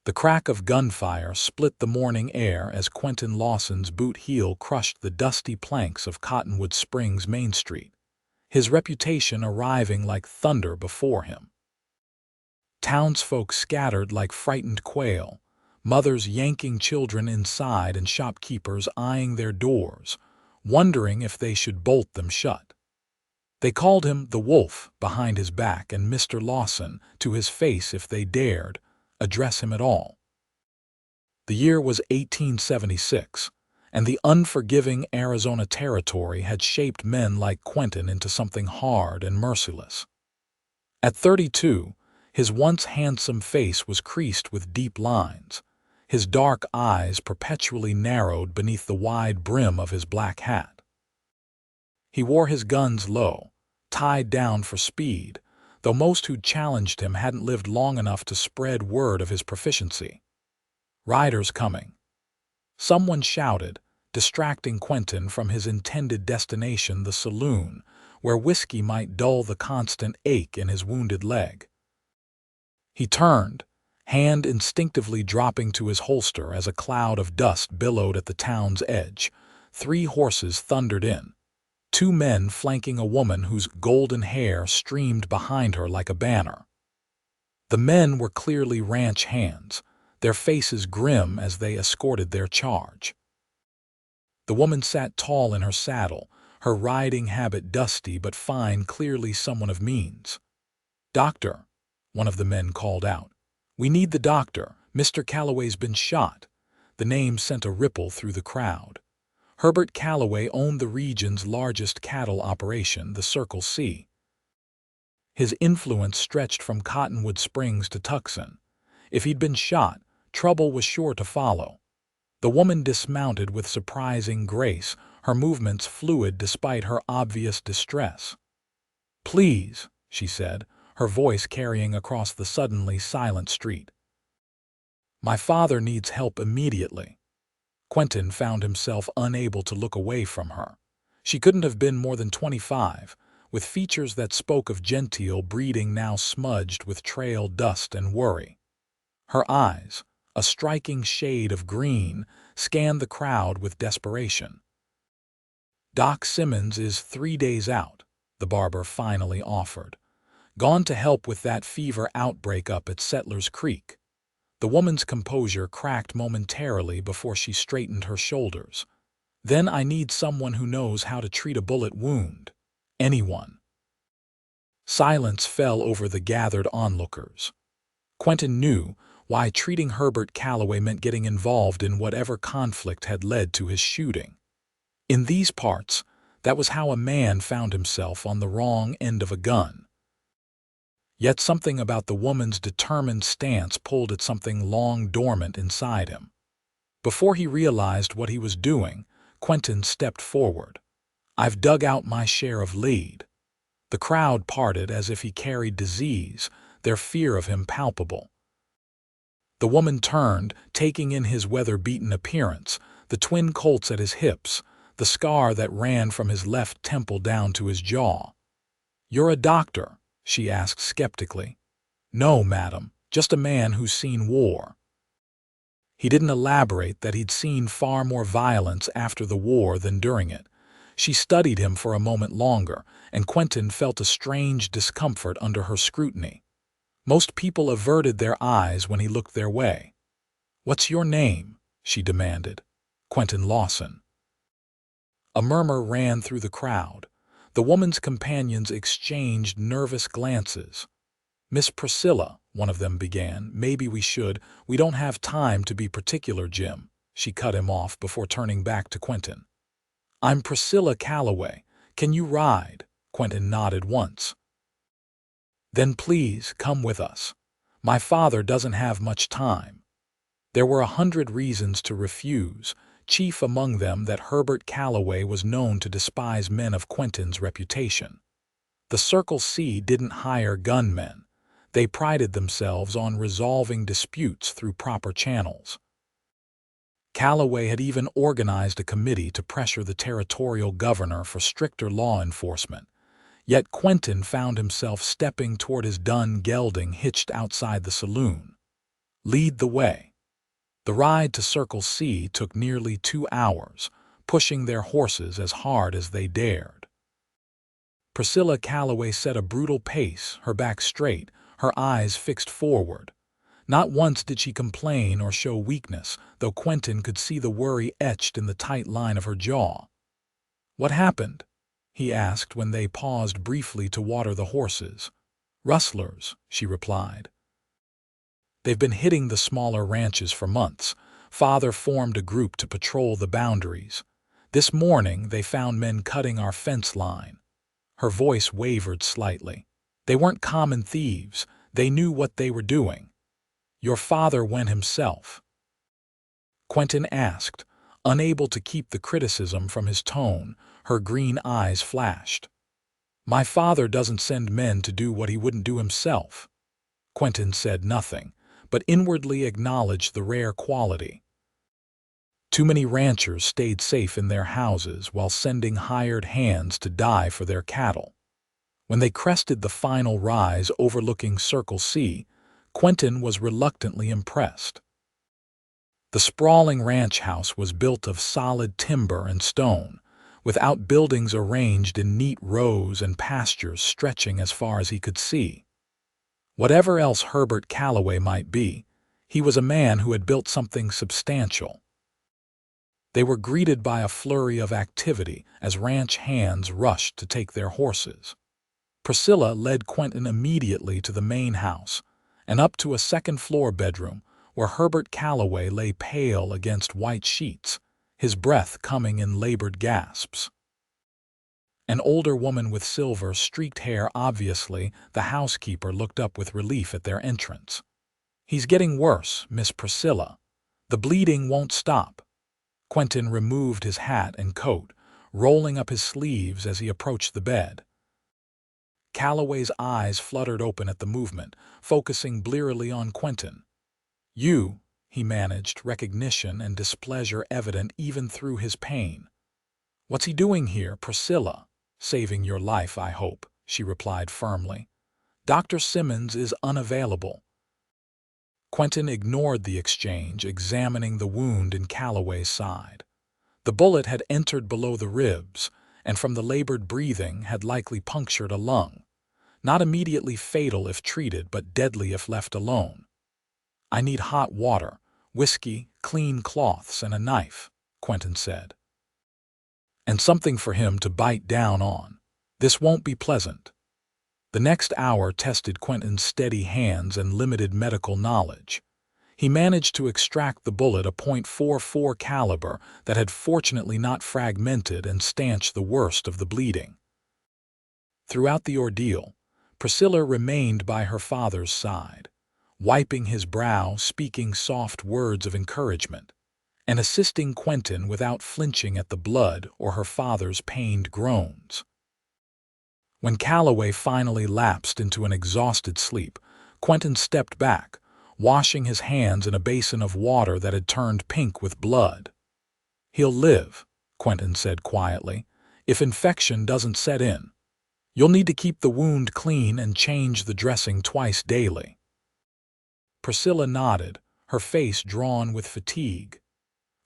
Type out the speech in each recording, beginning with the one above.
The crack of gunfire split the morning air as Quentin Lawson's boot heel crushed the dusty planks of Cottonwood Springs Main Street, his reputation arriving like thunder before him. Townsfolk scattered like frightened quail, mothers yanking children inside and shopkeepers eyeing their doors, wondering if they should bolt them shut. They called him the Wolf behind his back and Mr. Lawson to his face if they dared address him at all. The year was 1876, and the unforgiving Arizona Territory had shaped men like Quentin into something hard and merciless. At 32, his once handsome face was creased with deep lines, his dark eyes perpetually narrowed beneath the wide brim of his black hat. He wore his guns low, tied down for speed, though most who'd challenged him hadn't lived long enough to spread word of his proficiency. "Riders coming," someone shouted, distracting Quentin from his intended destination, the saloon, where whiskey might dull the constant ache in his wounded leg. He turned, hand instinctively dropping to his holster as a cloud of dust billowed at the town's edge. 3 horses thundered in, 2 men flanking a woman whose golden hair streamed behind her like a banner. The men were clearly ranch hands, their faces grim as they escorted their charge. The woman sat tall in her saddle, her riding habit dusty but fine, clearly someone of means. "Doctor," one of the men called out. "We need the doctor. Mr. Calloway's been shot." The name sent a ripple through the crowd. Herbert Calloway owned the region's largest cattle operation, the Circle C. His influence stretched from Cottonwood Springs to Tucson. If he'd been shot, trouble was sure to follow. The woman dismounted with surprising grace, her movements fluid despite her obvious distress. "Please," she said, her voice carrying across the suddenly silent street. "My father needs help immediately." Quentin found himself unable to look away from her. She couldn't have been more than 25, with features that spoke of genteel breeding now smudged with trail dust and worry. Her eyes, a striking shade of green, scanned the crowd with desperation. "Doc Simmons is 3 days out," the barber finally offered. "Gone to help with that fever outbreak up at Settlers Creek." The woman's composure cracked momentarily before she straightened her shoulders. "Then I need someone who knows how to treat a bullet wound. Anyone." Silence fell over the gathered onlookers. Quentin knew why treating Herbert Calloway meant getting involved in whatever conflict had led to his shooting. In these parts, that was how a man found himself on the wrong end of a gun. Yet something about the woman's determined stance pulled at something long dormant inside him. Before he realized what he was doing, Quentin stepped forward. "I've dug out my share of lead." The crowd parted as if he carried disease, their fear of him palpable. The woman turned, taking in his weather-beaten appearance, the twin Colts at his hips, the scar that ran from his left temple down to his jaw. "You're a doctor?" she asked skeptically. "No, madam, just a man who's seen war." He didn't elaborate that he'd seen far more violence after the war than during it. She studied him for a moment longer, and Quentin felt a strange discomfort under her scrutiny. Most people averted their eyes when he looked their way. "What's your name?" she demanded. "Quentin Lawson." A murmur ran through the crowd. The woman's companions exchanged nervous glances. "Miss Priscilla," one of them began, "maybe we should—" "We don't have time to be particular, Jim," she cut him off before turning back to Quentin. "I'm Priscilla Calloway. Can you ride?" Quentin nodded once. "Then please come with us. My father doesn't have much time." There were 100 reasons to refuse, chief among them that Herbert Calloway was known to despise men of Quentin's reputation. The Circle C didn't hire gunmen. They prided themselves on resolving disputes through proper channels. Calloway had even organized a committee to pressure the territorial governor for stricter law enforcement. Yet Quentin found himself stepping toward his dun gelding hitched outside the saloon. Lead the way." The ride to Circle C took nearly 2 hours, pushing their horses as hard as they dared. Priscilla Calloway set a brutal pace, her back straight, her eyes fixed forward. Not once did she complain or show weakness, though Quentin could see the worry etched in the tight line of her jaw. "What happened?" he asked when they paused briefly to water the horses. "Rustlers," she replied. "They've been hitting the smaller ranches for months. Father formed a group to patrol the boundaries. This morning they found men cutting our fence line." Her voice wavered slightly. "They weren't common thieves. They knew what they were doing." "Your father went himself?" Quentin asked, unable to keep the criticism from his tone. Her green eyes flashed. "My father doesn't send men to do what he wouldn't do himself." Quentin said nothing, but inwardly acknowledged the rare quality. Too many ranchers stayed safe in their houses while sending hired hands to die for their cattle. When they crested the final rise overlooking Circle C, Quentin was reluctantly impressed. The sprawling ranch house was built of solid timber and stone, with outbuildings arranged in neat rows and pastures stretching as far as he could see. Whatever else Herbert Calloway might be, he was a man who had built something substantial. They were greeted by a flurry of activity as ranch hands rushed to take their horses. Priscilla led Quentin immediately to the main house and up to a second-floor bedroom where Herbert Calloway lay pale against white sheets, his breath coming in labored gasps. An older woman with silver-streaked hair, obviously the housekeeper, looked up with relief at their entrance. "He's getting worse, Miss Priscilla. The bleeding won't stop." Quentin removed his hat and coat, rolling up his sleeves as he approached the bed. Calloway's eyes fluttered open at the movement, focusing blearily on Quentin. "You," he managed, recognition and displeasure evident even through his pain. "What's he doing here, Priscilla?" "Saving your life, I hope," she replied firmly. "Dr. Simmons is unavailable." Quentin ignored the exchange, examining the wound in Calloway's side. The bullet had entered below the ribs, and from the labored breathing had likely punctured a lung. Not immediately fatal if treated, but deadly if left alone. "I need hot water, whiskey, clean cloths, and a knife," Quentin said. "And something for him to bite down on. This won't be pleasant." The next hour tested Quentin's steady hands and limited medical knowledge. He managed to extract the bullet, a .44 caliber that had fortunately not fragmented, and stanched the worst of the bleeding. Throughout the ordeal, Priscilla remained by her father's side, wiping his brow, speaking soft words of encouragement, and assisting Quentin without flinching at the blood or her father's pained groans. When Calloway finally lapsed into an exhausted sleep, Quentin stepped back, washing his hands in a basin of water that had turned pink with blood. "He'll live," Quentin said quietly, "if infection doesn't set in. You'll need to keep the wound clean and change the dressing twice daily." Priscilla nodded, her face drawn with fatigue.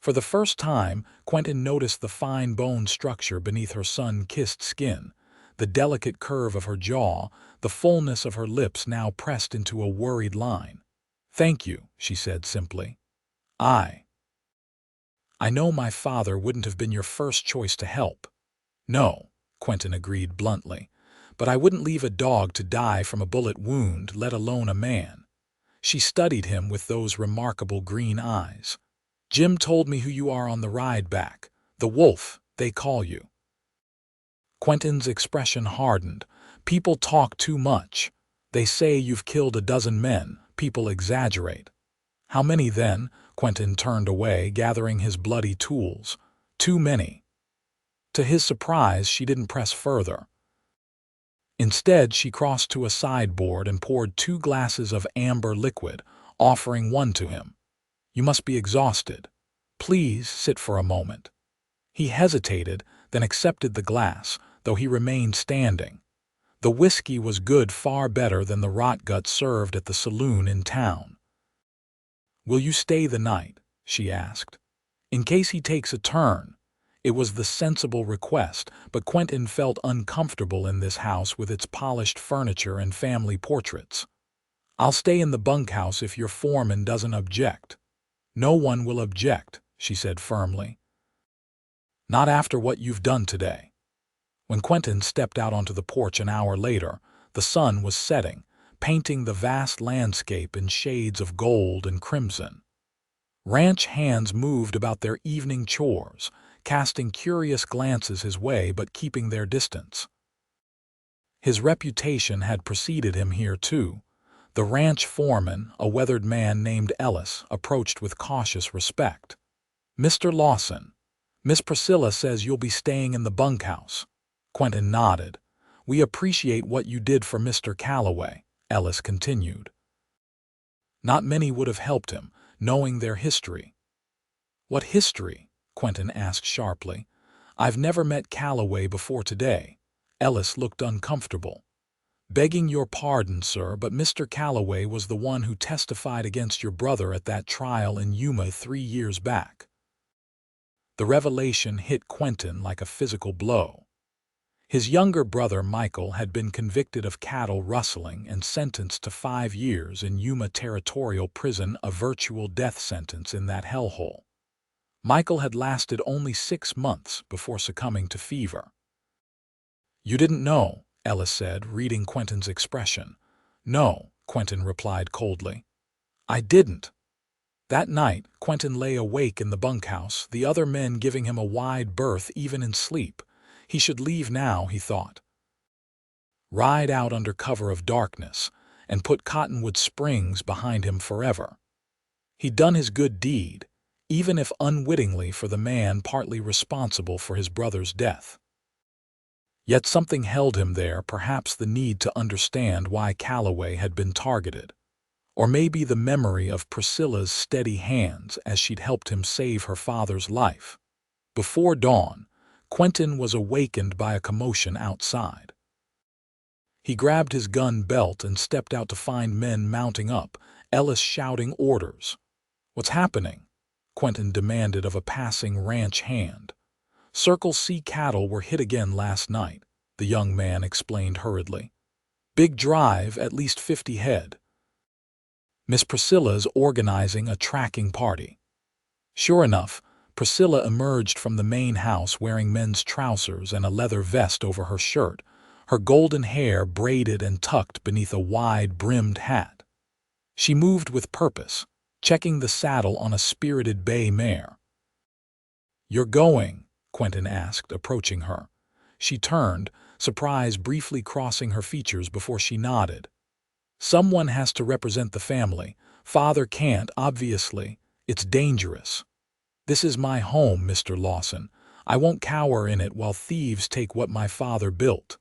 For the first time, Quentin noticed the fine bone structure beneath her sun-kissed skin, the delicate curve of her jaw, the fullness of her lips now pressed into a worried line. "Thank you," she said simply. I know my father wouldn't have been your first choice to help." "No," Quentin agreed bluntly, "but I wouldn't leave a dog to die from a bullet wound, let alone a man." She studied him with those remarkable green eyes. "Jim told me who you are on the ride back. The Wolf, they call you." Quentin's expression hardened. "People talk too much. They say you've killed 12 men. People exaggerate." "How many then?" Quentin turned away, gathering his bloody tools. "Too many." To his surprise, she didn't press further. Instead, she crossed to a sideboard and poured 2 glasses of amber liquid, offering one to him. "You must be exhausted. Please sit for a moment." He hesitated, then accepted the glass, though he remained standing. The whiskey was good, far better than the rotgut served at the saloon in town. "Will you stay the night?" she asked. "In case he takes a turn." It was the sensible request, but Quentin felt uncomfortable in this house with its polished furniture and family portraits. "I'll stay in the bunkhouse if your foreman doesn't object." "No one will object," she said firmly. "Not after what you've done today." When Quentin stepped out onto the porch an hour later, the sun was setting, painting the vast landscape in shades of gold and crimson. Ranch hands moved about their evening chores, casting curious glances his way but keeping their distance. His reputation had preceded him here too. The ranch foreman, a weathered man named Ellis, approached with cautious respect. "Mr. Lawson, Miss Priscilla says you'll be staying in the bunkhouse." Quentin nodded. "We appreciate what you did for Mr. Calloway," Ellis continued. Not many would have helped him, knowing their history. "What history?" Quentin asked sharply. "I've never met Calloway before today." Ellis looked uncomfortable. "Begging your pardon, sir, but Mr. Calloway was the one who testified against your brother at that trial in Yuma 3 years back." The revelation hit Quentin like a physical blow. His younger brother Michael had been convicted of cattle rustling and sentenced to 5 years in Yuma Territorial Prison, a virtual death sentence in that hellhole. Michael had lasted only 6 months before succumbing to fever. "You didn't know," Ellis said, reading Quentin's expression. "No," Quentin replied coldly. "I didn't." That night, Quentin lay awake in the bunkhouse, the other men giving him a wide berth even in sleep. He should leave now, he thought. Ride out under cover of darkness, and put Cottonwood Springs behind him forever. He'd done his good deed, even if unwittingly, for the man partly responsible for his brother's death. Yet something held him there, perhaps the need to understand why Calloway had been targeted. Or maybe the memory of Priscilla's steady hands as she'd helped him save her father's life. Before dawn, Quentin was awakened by a commotion outside. He grabbed his gun belt and stepped out to find men mounting up, Ellis shouting orders. "What's happening?" Quentin demanded of a passing ranch hand. "Circle C cattle were hit again last night," the young man explained hurriedly. "Big drive, at least 50 head. Miss Priscilla's organizing a tracking party." Sure enough, Priscilla emerged from the main house wearing men's trousers and a leather vest over her shirt, her golden hair braided and tucked beneath a wide-brimmed hat. She moved with purpose, checking the saddle on a spirited bay mare. "You're going?" Quentin asked, approaching her. She turned, surprise briefly crossing her features before she nodded. "Someone has to represent the family. Father can't, obviously. It's dangerous. This is my home, Mr. Lawson. I won't cower in it while thieves take what my father built."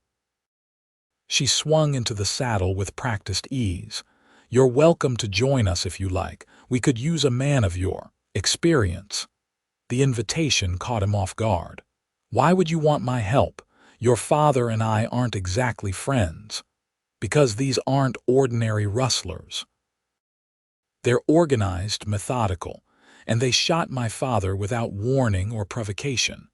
She swung into the saddle with practiced ease. "You're welcome to join us if you like. We could use a man of your experience." The invitation caught him off guard. "Why would you want my help? Your father and I aren't exactly friends." "Because these aren't ordinary rustlers. They're organized, methodical, and they shot my father without warning or provocation."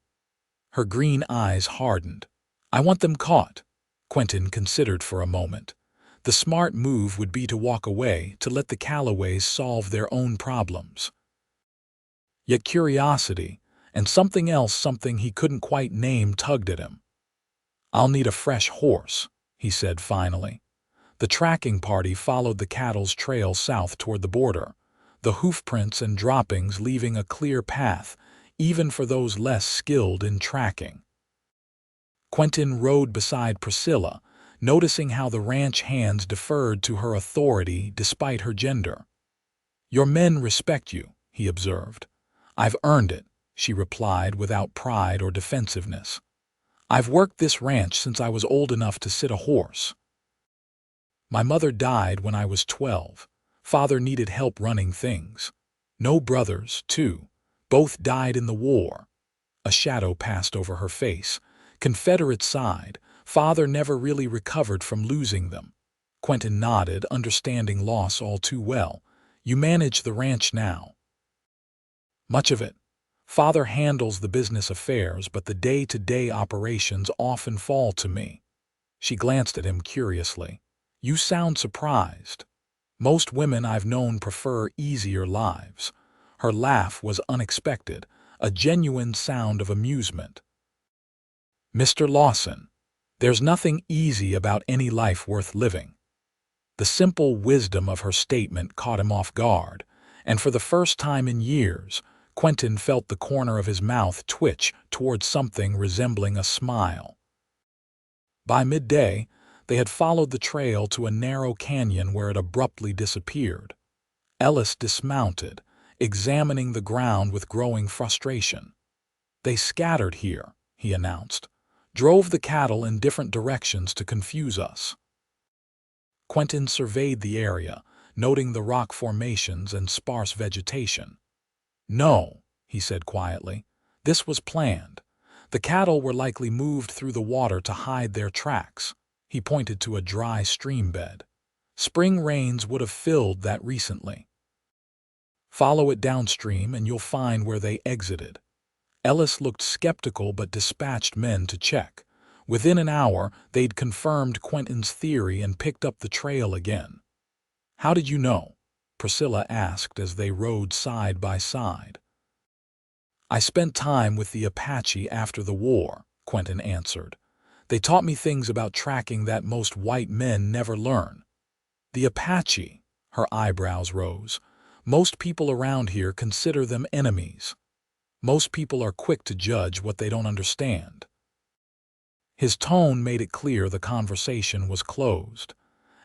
Her green eyes hardened. "I want them caught." Quentin considered for a moment. The smart move would be to walk away, to let the Calloways solve their own problems. Yet curiosity, and something else, something he couldn't quite name, tugged at him. "I'll need a fresh horse," he said finally. The tracking party followed the cattle's trail south toward the border, the hoofprints and droppings leaving a clear path, even for those less skilled in tracking. Quentin rode beside Priscilla, noticing how the ranch hands deferred to her authority despite her gender. "Your men respect you," he observed. "I've earned it," she replied without pride or defensiveness. "I've worked this ranch since I was old enough to sit a horse. My mother died when I was 12. Father needed help running things. No brothers, too. Both died in the war." A shadow passed over her face. "Confederate side. Father never really recovered from losing them." Quentin nodded, understanding loss all too well. You manage the ranch now. Much of it. Father handles the business affairs, but the day-to-day operations often fall to me. She glanced at him curiously. You sound surprised. Most women I've known prefer easier lives. Her laugh was unexpected, a genuine sound of amusement. Mr. Lawson, there's nothing easy about any life worth living. The simple wisdom of her statement caught him off guard, and for the first time in years, Quentin felt the corner of his mouth twitch towards something resembling a smile. By midday, they had followed the trail to a narrow canyon where it abruptly disappeared. Ellis dismounted, examining the ground with growing frustration. They scattered here, he announced, drove the cattle in different directions to confuse us. Quentin surveyed the area, noting the rock formations and sparse vegetation. No, he said quietly, this was planned. The cattle were likely moved through the water to hide their tracks. He pointed to a dry stream bed. Spring rains would have filled that recently. Follow it downstream and you'll find where they exited. Ellis looked skeptical but dispatched men to check. Within an hour, they'd confirmed Quentin's theory and picked up the trail again. How did you know? Priscilla asked as they rode side by side. I spent time with the Apache after the war, Quentin answered. They taught me things about tracking that most white men never learn. The Apache, her eyebrows rose. Most people around here consider them enemies. Most people are quick to judge what they don't understand. His tone made it clear the conversation was closed.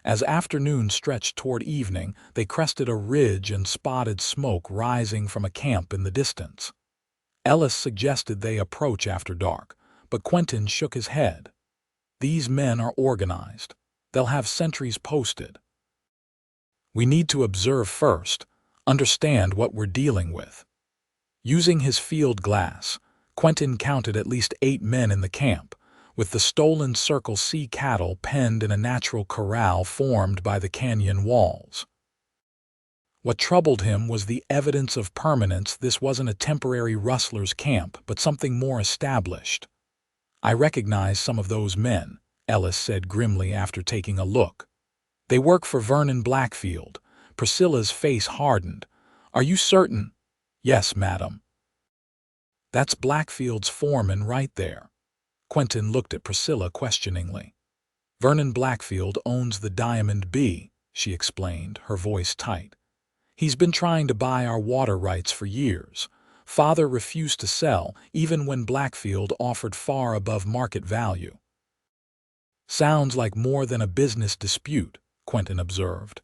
As afternoon stretched toward evening, they crested a ridge and spotted smoke rising from a camp in the distance. Ellis suggested they approach after dark, but Quentin shook his head. These men are organized. They'll have sentries posted. We need to observe first, understand what we're dealing with. Using his field glass, Quentin counted at least 8 men in the camp, with the stolen Circle C cattle penned in a natural corral formed by the canyon walls. What troubled him was the evidence of permanence. This wasn't a temporary rustlers' camp, but something more established. I recognize some of those men, Ellis said grimly after taking a look. They work for Vernon Blackfield. Priscilla's face hardened. Are you certain? Yes, madam. That's Blackfield's foreman right there. Quentin looked at Priscilla questioningly. Vernon Blackfield owns the Diamond B, she explained, her voice tight. He's been trying to buy our water rights for years. Father refused to sell, even when Blackfield offered far above market value. Sounds like more than a business dispute, Quentin observed.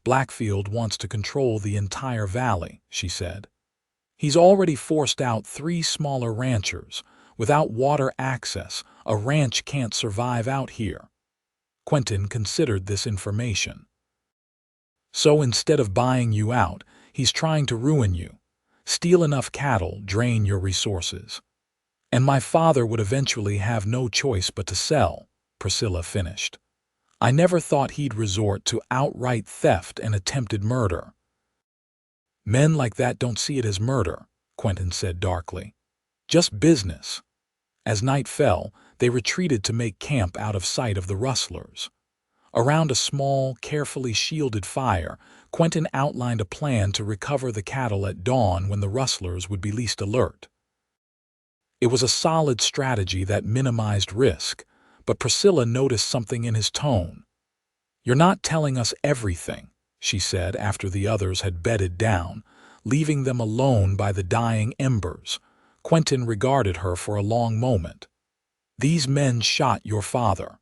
Blackfield wants to control the entire valley, she said. He's already forced out 3 smaller ranchers. Without water access, a ranch can't survive out here. Quentin considered this information. So instead of buying you out, he's trying to ruin you. Steal enough cattle, drain your resources. And my father would eventually have no choice but to sell, Priscilla finished. I never thought he'd resort to outright theft and attempted murder. Men like that don't see it as murder, Quentin said darkly. Just business. As night fell, they retreated to make camp out of sight of the rustlers. Around a small, carefully shielded fire, Quentin outlined a plan to recover the cattle at dawn when the rustlers would be least alert. It was a solid strategy that minimized risk, but Priscilla noticed something in his tone. You're not telling us everything, she said after the others had bedded down, leaving them alone by the dying embers. Quentin regarded her for a long moment. These men shot your father.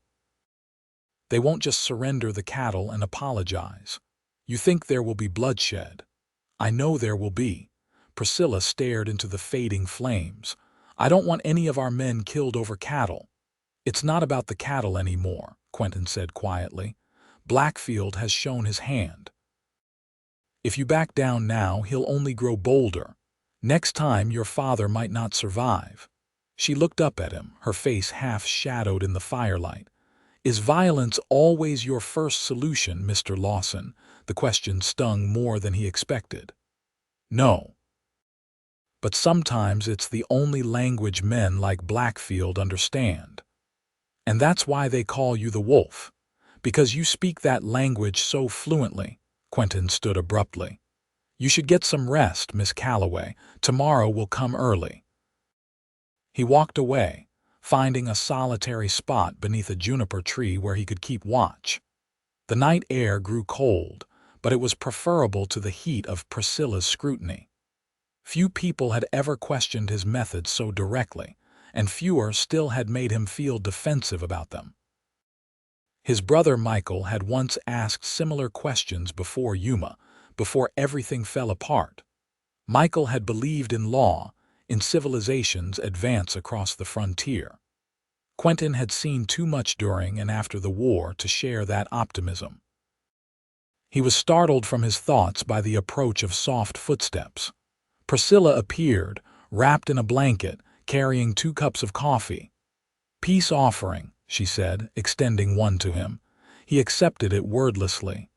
They won't just surrender the cattle and apologize. You think there will be bloodshed. I know there will be. Priscilla stared into the fading flames. I don't want any of our men killed over cattle. It's not about the cattle anymore, Quentin said quietly. Blackfield has shown his hand. If you back down now, he'll only grow bolder. Next time, your father might not survive. She looked up at him, her face half shadowed in the firelight. Is violence always your first solution, Mr. Lawson? The question stung more than he expected. No. But sometimes it's the only language men like Blackfield understand. And that's why they call you the Wolf, because you speak that language so fluently. Quentin stood abruptly. You should get some rest, Miss Calloway. Tomorrow will come early. He walked away, finding a solitary spot beneath a juniper tree where he could keep watch. The night air grew cold, but it was preferable to the heat of Priscilla's scrutiny. Few people had ever questioned his methods so directly, and fewer still had made him feel defensive about them. His brother Michael had once asked similar questions before Yuma, before everything fell apart. Michael had believed in law, in civilization's advance across the frontier. Quentin had seen too much during and after the war to share that optimism. He was startled from his thoughts by the approach of soft footsteps. Priscilla appeared, wrapped in a blanket, carrying 2 cups of coffee. "Peace offering," she said, extending one to him. He accepted it wordlessly.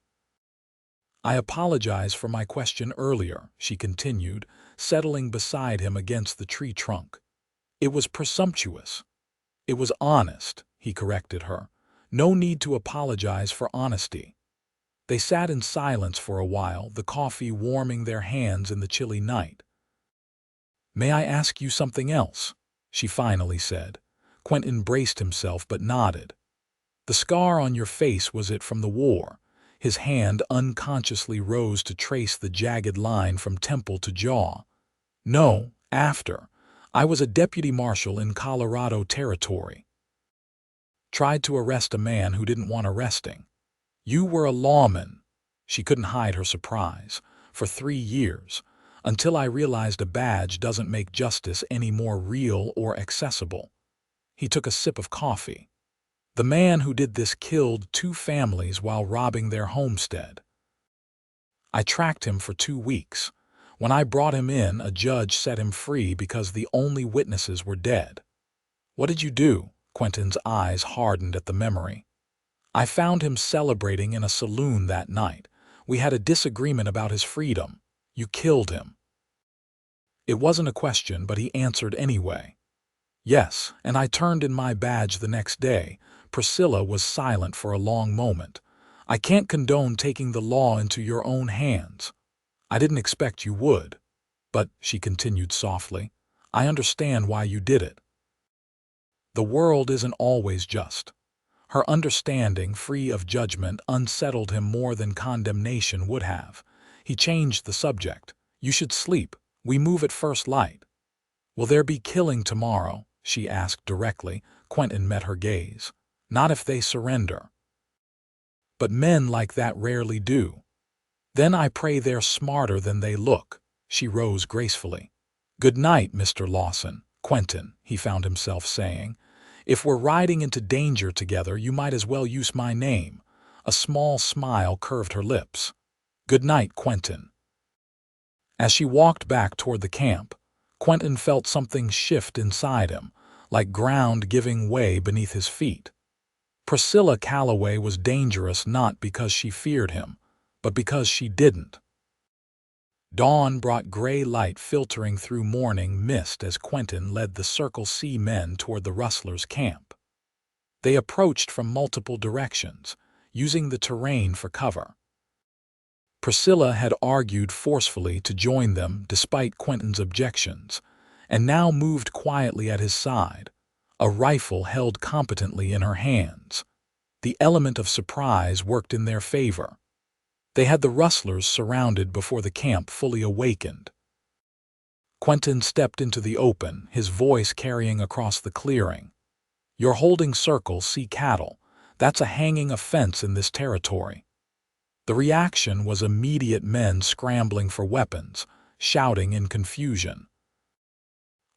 "I apologize for my question earlier," she continued, settling beside him against the tree trunk. "It was presumptuous." "It was honest," he corrected her. "No need to apologize for honesty." They sat in silence for a while, the coffee warming their hands in the chilly night. "May I ask you something else?" she finally said. Quentin braced himself but nodded. "The scar on your face, was it from the war?" His hand unconsciously rose to trace the jagged line from temple to jaw. "No, after. I was a deputy marshal in Colorado Territory. Tried to arrest a man who didn't want arresting." "You were a lawman." She couldn't hide her surprise. "For 3 years, until I realized a badge doesn't make justice any more real or accessible." He took a sip of coffee. "The man who did this killed 2 families while robbing their homestead. I tracked him for 2 weeks. When I brought him in, a judge set him free because the only witnesses were dead." "What did you do?" Quentin's eyes hardened at the memory. "I found him celebrating in a saloon that night. We had a disagreement about his freedom. You killed him." It wasn't a question, but he answered anyway. "Yes, and I turned in my badge the next day." Priscilla was silent for a long moment. "I can't condone taking the law into your own hands. I didn't expect you would. But," she continued softly, "I understand why you did it. The world isn't always just." Her understanding, free of judgment, unsettled him more than condemnation would have. He changed the subject. "You should sleep. We move at first light." "Will there be killing tomorrow?" she asked directly. Quentin met her gaze. "Not if they surrender." "But men like that rarely do." "Then I pray they're smarter than they look." She rose gracefully. "Good night, Mr. Lawson." "Quentin," he found himself saying, "if we're riding into danger together, you might as well use my name." A small smile curved her lips. "Good night, Quentin." As she walked back toward the camp, Quentin felt something shift inside him, like ground giving way beneath his feet. Priscilla Calloway was dangerous not because she feared him, but because she didn't. Dawn brought gray light filtering through morning mist as Quentin led the Circle C men toward the rustlers' camp. They approached from multiple directions, using the terrain for cover. Priscilla had argued forcefully to join them despite Quentin's objections, and now moved quietly at his side, a rifle held competently in her hands. The element of surprise worked in their favor. They had the rustlers surrounded before the camp fully awakened. Quentin stepped into the open, his voice carrying across the clearing. "You're holding Circle C cattle. That's a hanging offense in this territory." The reaction was immediate, men scrambling for weapons, shouting in confusion.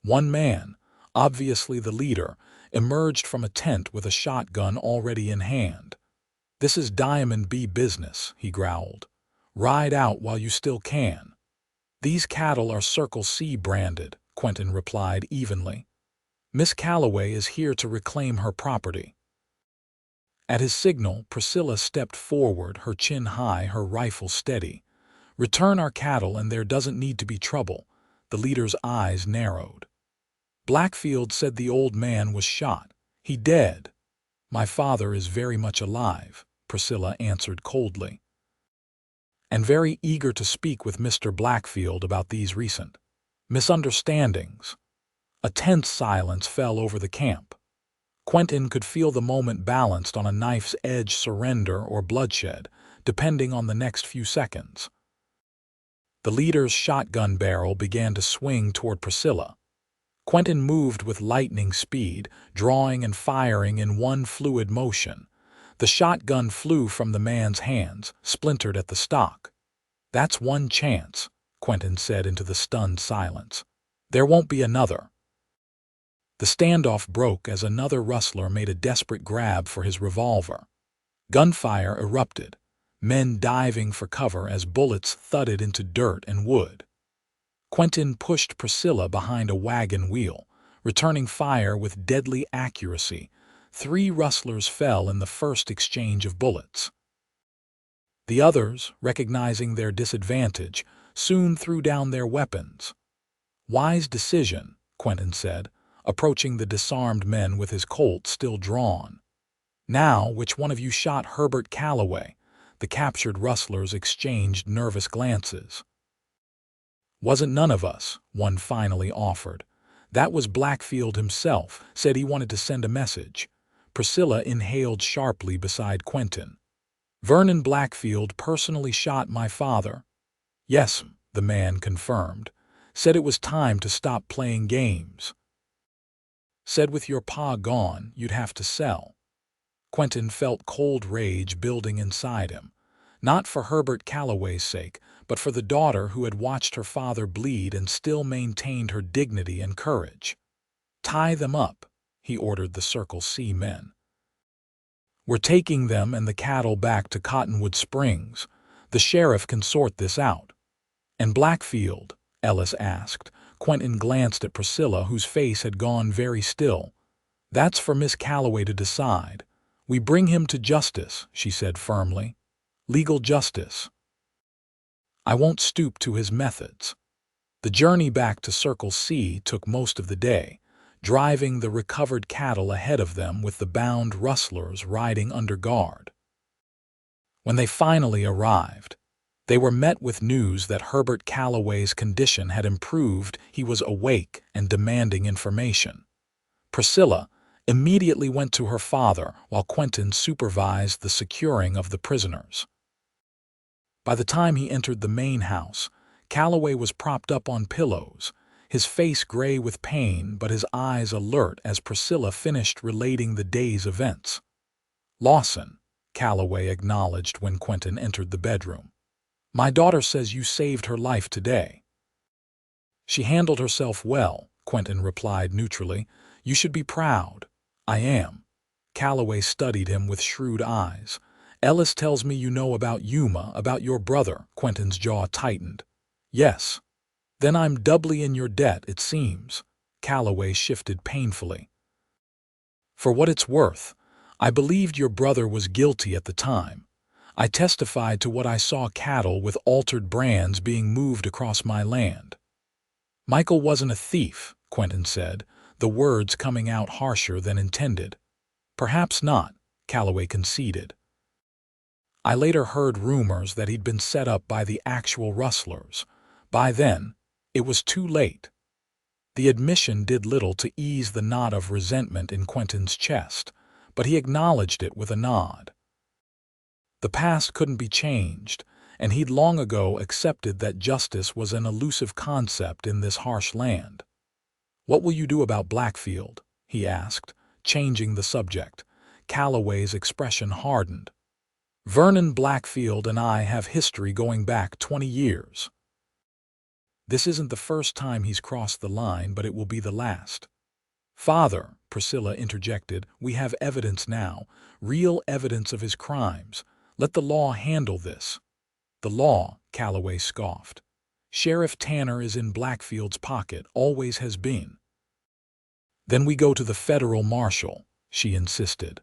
One man, obviously the leader, emerged from a tent with a shotgun already in hand. "This is Diamond B business," he growled. "Ride out while you still can." "These cattle are Circle C branded," Quentin replied evenly. "Miss Calloway is here to reclaim her property." At his signal, Priscilla stepped forward, her chin high, her rifle steady. "Return our cattle and there doesn't need to be trouble." The leader's eyes narrowed. "Blackfield said the old man was shot. He dead." "My father is very much alive," Priscilla answered coldly, "and very eager to speak with Mr. Blackfield about these recent misunderstandings." A tense silence fell over the camp. Quentin could feel the moment balanced on a knife's edge, surrender or bloodshed, depending on the next few seconds. The leader's shotgun barrel began to swing toward Priscilla. Quentin moved with lightning speed, drawing and firing in one fluid motion. The shotgun flew from the man's hands, splintered at the stock. "That's one chance," Quentin said into the stunned silence. "There won't be another." The standoff broke as another rustler made a desperate grab for his revolver. Gunfire erupted, men diving for cover as bullets thudded into dirt and wood. Quentin pushed Priscilla behind a wagon wheel, returning fire with deadly accuracy. 3 rustlers fell in the first exchange of bullets. The others, recognizing their disadvantage, soon threw down their weapons. "Wise decision," Quentin said, approaching the disarmed men with his Colt still drawn. "Now, which one of you shot Herbert Calloway?" The captured rustlers exchanged nervous glances. "Wasn't none of us," one finally offered. "That was Blackfield himself, said he wanted to send a message." Priscilla inhaled sharply beside Quentin. "Vernon Blackfield personally shot my father." "Yes," the man confirmed. "Said it was time to stop playing games. Said with your pa gone, you'd have to sell." Quentin felt cold rage building inside him. Not for Herbert Calloway's sake, but for the daughter who had watched her father bleed and still maintained her dignity and courage. "Tie them up," he ordered the Circle C men. "We're taking them and the cattle back to Cottonwood Springs. The sheriff can sort this out." "And Blackfield?" Ellis asked. Quentin glanced at Priscilla, whose face had gone very still. "That's for Miss Calloway to decide. We bring him to justice," she said firmly. "Legal justice. I won't stoop to his methods." The journey back to Circle C took most of the day, driving the recovered cattle ahead of them with the bound rustlers riding under guard. When they finally arrived, they were met with news that Herbert Calloway's condition had improved. He was awake and demanding information. Priscilla immediately went to her father while Quentin supervised the securing of the prisoners. By the time he entered the main house, Calloway was propped up on pillows, his face gray with pain but his eyes alert as Priscilla finished relating the day's events. "Lawson," Calloway acknowledged when Quentin entered the bedroom. "My daughter says you saved her life today." "She handled herself well," Quentin replied neutrally. "You should be proud." "I am." Calloway studied him with shrewd eyes. "Ellis tells me you know about Yuma, about your brother." Quentin's jaw tightened. "Yes." "Then I'm doubly in your debt, it seems." Calloway shifted painfully. "For what it's worth, I believed your brother was guilty at the time. I testified to what I saw, cattle with altered brands being moved across my land." "Michael wasn't a thief," Quentin said, the words coming out harsher than intended. "Perhaps not," Calloway conceded. "I later heard rumors that he'd been set up by the actual rustlers. By then, it was too late." The admission did little to ease the knot of resentment in Quentin's chest, but he acknowledged it with a nod. The past couldn't be changed, and he'd long ago accepted that justice was an elusive concept in this harsh land. "What will you do about Blackfield?" he asked, changing the subject. Calloway's expression hardened. "Vernon Blackfield and I have history going back 20 years. This isn't the first time he's crossed the line, but it will be the last." "Father," Priscilla interjected, "we have evidence now, real evidence of his crimes. Let the law handle this." "The law," Calloway scoffed. "Sheriff Tanner is in Blackfield's pocket, always has been." "Then we go to the federal marshal," she insisted.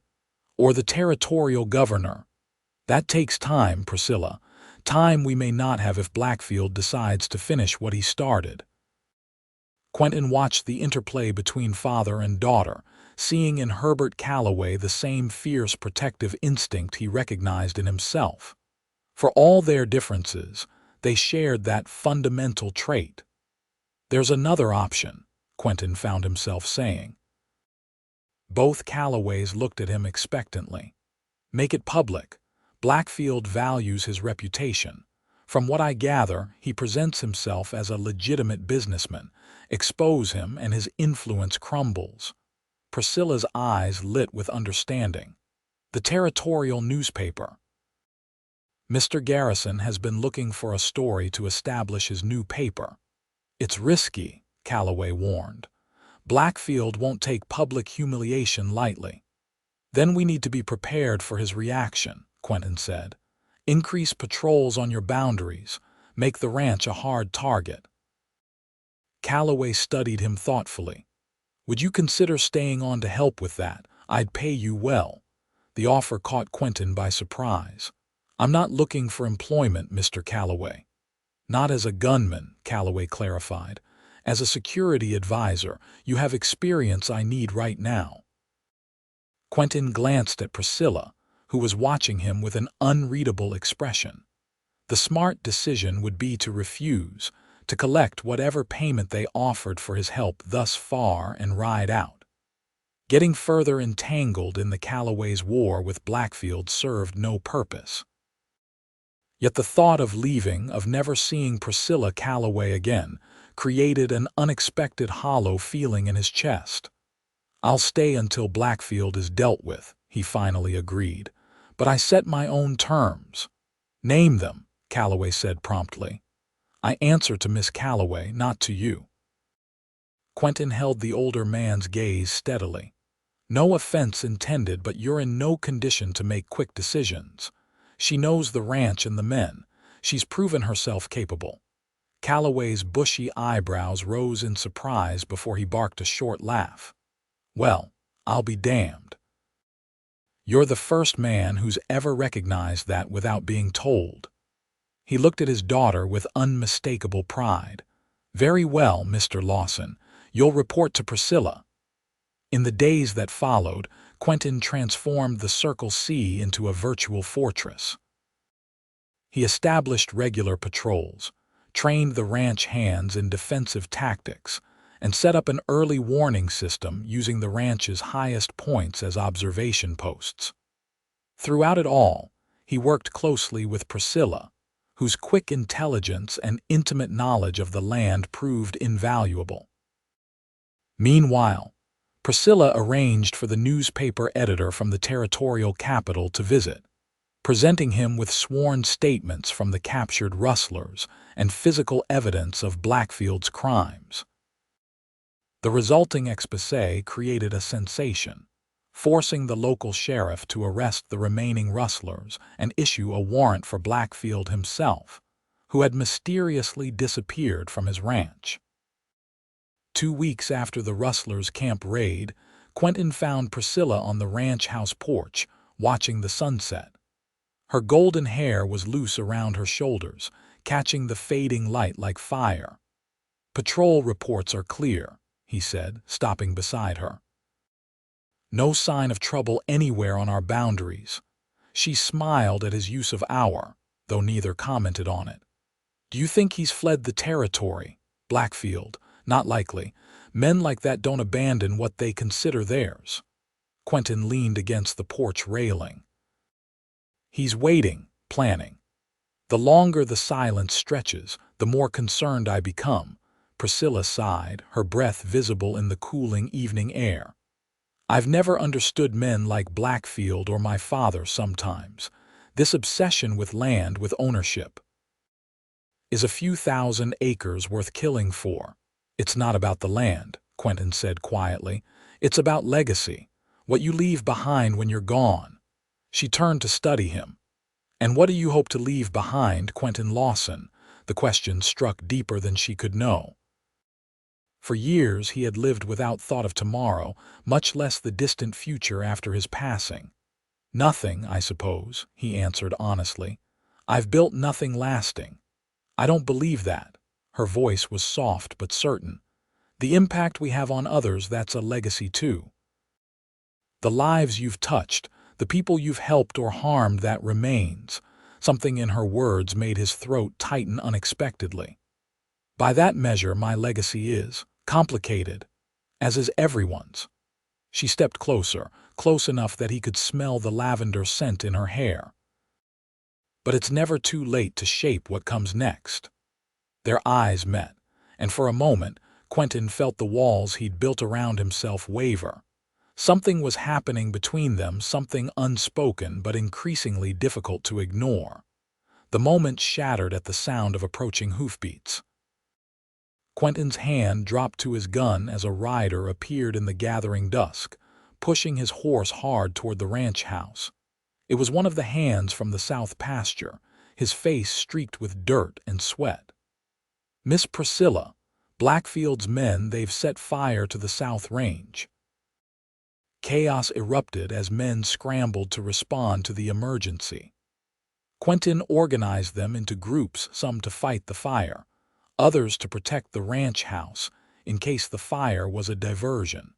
Or the territorial governor? That takes time, Priscilla. Time we may not have if Blackfield decides to finish what he started. Quentin watched the interplay between father and daughter, seeing in Herbert Calloway the same fierce protective instinct he recognized in himself. For all their differences, they shared that fundamental trait. "There's another option," Quentin found himself saying. Both Calloways looked at him expectantly. "Make it public. Blackfield values his reputation. From what I gather, he presents himself as a legitimate businessman. Expose him and his influence crumbles." Priscilla's eyes lit with understanding. "The territorial newspaper." "Mr. Garrison has been looking for a story to establish his new paper." "It's risky," Calloway warned. "Blackfield won't take public humiliation lightly." "Then we need to be prepared for his reaction," Quentin said. "Increase patrols on your boundaries. Make the ranch a hard target." Calloway studied him thoughtfully. "Would you consider staying on to help with that? I'd pay you well." The offer caught Quentin by surprise. "I'm not looking for employment, Mr. Calloway." "Not as a gunman," Calloway clarified. "As a security advisor, you have experience I need right now." Quentin glanced at Priscilla, who was watching him with an unreadable expression. The smart decision would be to refuse, to collect whatever payment they offered for his help thus far and ride out. Getting further entangled in the Calloway's war with Blackfield served no purpose. Yet the thought of leaving, of never seeing Priscilla Calloway again, created an unexpected hollow feeling in his chest. "I'll stay until Blackfield is dealt with," he finally agreed. "But I set my own terms." "Name them," Calloway said promptly. "I answer to Miss Calloway, not to you." Quentin held the older man's gaze steadily. "No offense intended, but you're in no condition to make quick decisions. She knows the ranch and the men. She's proven herself capable." Calloway's bushy eyebrows rose in surprise before he barked a short laugh. "Well, I'll be damned. You're the first man who's ever recognized that without being told." He looked at his daughter with unmistakable pride. "Very well, Mr. Lawson. You'll report to Priscilla." In the days that followed, Quentin transformed the Circle C into a virtual fortress. He established regular patrols, trained the ranch hands in defensive tactics, and set up an early warning system using the ranch's highest points as observation posts. Throughout it all, he worked closely with Priscilla, whose quick intelligence and intimate knowledge of the land proved invaluable. Meanwhile, Priscilla arranged for the newspaper editor from the territorial capital to visit, presenting him with sworn statements from the captured rustlers and physical evidence of Blackfield's crimes. The resulting exposé created a sensation, forcing the local sheriff to arrest the remaining rustlers and issue a warrant for Blackfield himself, who had mysteriously disappeared from his ranch. 2 weeks after the rustlers' camp raid, Quentin found Priscilla on the ranch house porch, watching the sunset. Her golden hair was loose around her shoulders, catching the fading light like fire. "Patrol reports are clear," he said, stopping beside her. "No sign of trouble anywhere on our boundaries." She smiled at his use of "our," though neither commented on it. "Do you think he's fled the territory?" "Blackfield? Not likely. Men like that don't abandon what they consider theirs." Quentin leaned against the porch railing. "He's waiting, planning." "The longer the silence stretches, the more concerned I become." Priscilla sighed, her breath visible in the cooling evening air. "I've never understood men like Blackfield or my father sometimes. This obsession with land, with ownership. Is a few thousand acres worth killing for?" "It's not about the land," Quentin said quietly. "It's about legacy, what you leave behind when you're gone." She turned to study him. "And what do you hope to leave behind, Quentin Lawson?" The question struck deeper than she could know. For years he had lived without thought of tomorrow, much less the distant future after his passing. "Nothing, I suppose," he answered honestly. "I've built nothing lasting." "I don't believe that." Her voice was soft but certain. "The impact we have on others, that's a legacy too. The lives you've touched, the people you've helped or harmed, that remains." Something in her words made his throat tighten unexpectedly. "By that measure, my legacy is complicated, as is everyone's." She stepped closer, close enough that he could smell the lavender scent in her hair. "But it's never too late to shape what comes next." Their eyes met, and for a moment, Quentin felt the walls he'd built around himself waver. Something was happening between them, something unspoken but increasingly difficult to ignore. The moment shattered at the sound of approaching hoofbeats. Quentin's hand dropped to his gun as a rider appeared in the gathering dusk, pushing his horse hard toward the ranch house. It was one of the hands from the south pasture, his face streaked with dirt and sweat. "Miss Priscilla, Blackfield's men, they've set fire to the south range." Chaos erupted as men scrambled to respond to the emergency. Quentin organized them into groups, some to fight the fire, others to protect the ranch house in case the fire was a diversion.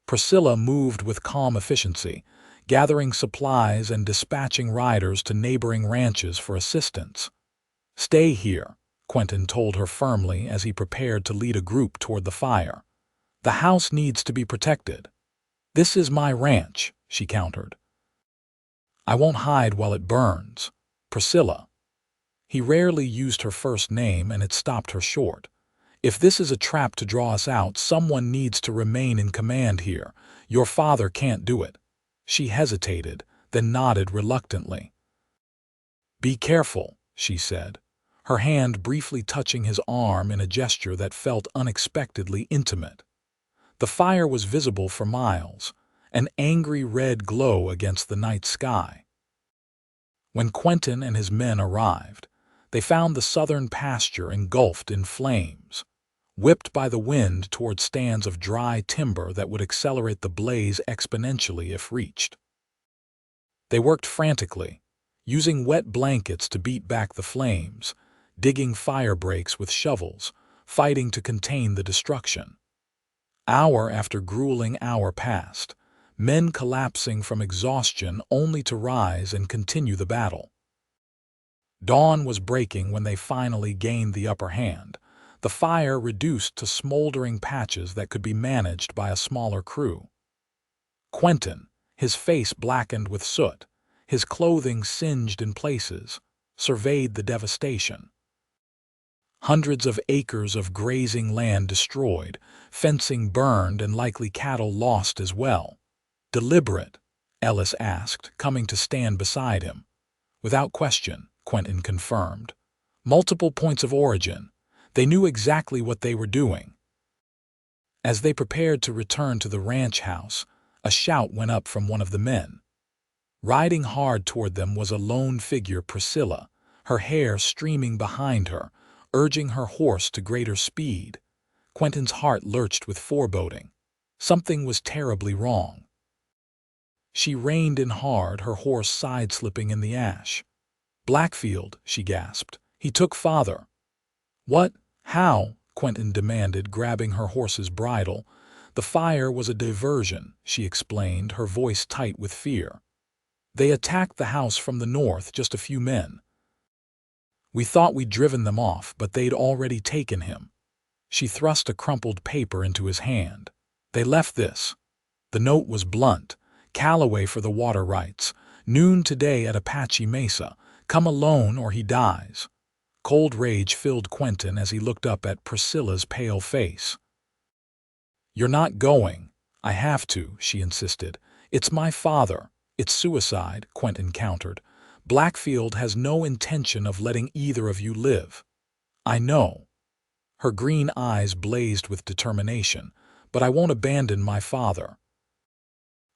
Priscilla moved with calm efficiency, gathering supplies and dispatching riders to neighboring ranches for assistance. "Stay here," Quentin told her firmly as he prepared to lead a group toward the fire. "The house needs to be protected." "This is my ranch," she countered. "I won't hide while it burns." "Priscilla." He rarely used her first name, and it stopped her short. "If this is a trap to draw us out, someone needs to remain in command here. Your father can't do it." She hesitated, then nodded reluctantly. "Be careful," she said, her hand briefly touching his arm in a gesture that felt unexpectedly intimate. The fire was visible for miles, an angry red glow against the night sky. When Quentin and his men arrived, they found the southern pasture engulfed in flames, whipped by the wind toward stands of dry timber that would accelerate the blaze exponentially if reached. They worked frantically, using wet blankets to beat back the flames, digging fire breaks with shovels, fighting to contain the destruction. Hour after grueling hour passed, men collapsing from exhaustion only to rise and continue the battle. Dawn was breaking when they finally gained the upper hand, the fire reduced to smoldering patches that could be managed by a smaller crew. Quentin, his face blackened with soot, his clothing singed in places, surveyed the devastation. Hundreds of acres of grazing land destroyed, fencing burned, and likely cattle lost as well. "Deliberate?" Ellis asked, coming to stand beside him. "Without question," Quentin confirmed. "Multiple points of origin. They knew exactly what they were doing." As they prepared to return to the ranch house, a shout went up from one of the men. Riding hard toward them was a lone figure, Priscilla, her hair streaming behind her, urging her horse to greater speed. Quentin's heart lurched with foreboding. Something was terribly wrong. She reined in hard, her horse side-slipping in the ash. "Blackfield," she gasped. "He took father." "What? How?" Quentin demanded, grabbing her horse's bridle. "The fire was a diversion," she explained, her voice tight with fear. "They attacked the house from the north, just a few men. We thought we'd driven them off, but they'd already taken him." She thrust a crumpled paper into his hand. "They left this." The note was blunt. "Calloway for the water rights. Noon today at Apache Mesa. Come alone or he dies." Cold rage filled Quentin as he looked up at Priscilla's pale face. "You're not going." "I have to," she insisted. "It's my father." "It's suicide," Quentin countered. "Blackfield has no intention of letting either of you live." "I know." Her green eyes blazed with determination. "But I won't abandon my father."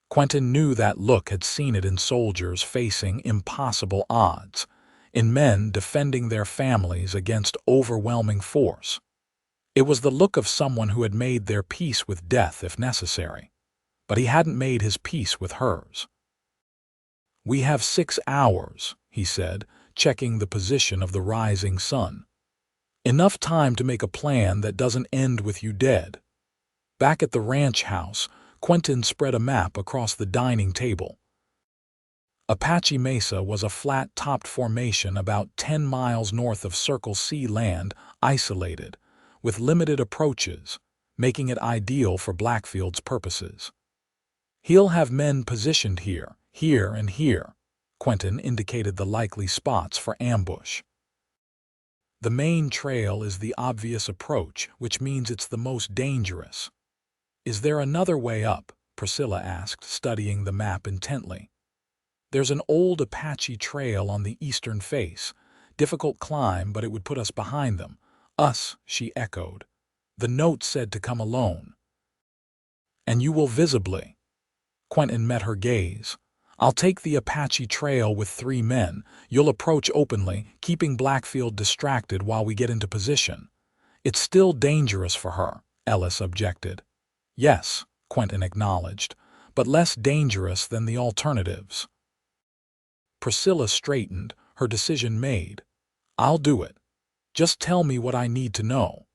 Quentin knew that look had seen it in soldiers facing impossible odds, in men defending their families against overwhelming force. It was the look of someone who had made their peace with death if necessary, but he hadn't made his peace with hers. "We have 6 hours," he said, checking the position of the rising sun. "Enough time to make a plan that doesn't end with you dead." Back at the ranch house, Quentin spread a map across the dining table. Apache Mesa was a flat-topped formation about 10 miles north of Circle C land, isolated, with limited approaches, making it ideal for Blackfield's purposes. "He'll have men positioned here, here, and here." Quentin indicated the likely spots for ambush. "The main trail is the obvious approach, which means it's the most dangerous." "Is there another way up?" Priscilla asked, studying the map intently. "There's an old Apache trail on the eastern face. Difficult climb, but it would put us behind them." "Us," she echoed. "The note said to come alone." "And you will visibly." Quentin met her gaze. "I'll take the Apache trail with 3 men. You'll approach openly, keeping Blackfield distracted while we get into position." "It's still dangerous for her," Ellis objected. "Yes," Quentin acknowledged, "but less dangerous than the alternatives." Priscilla straightened, her decision made. "I'll do it. Just tell me what I need to know."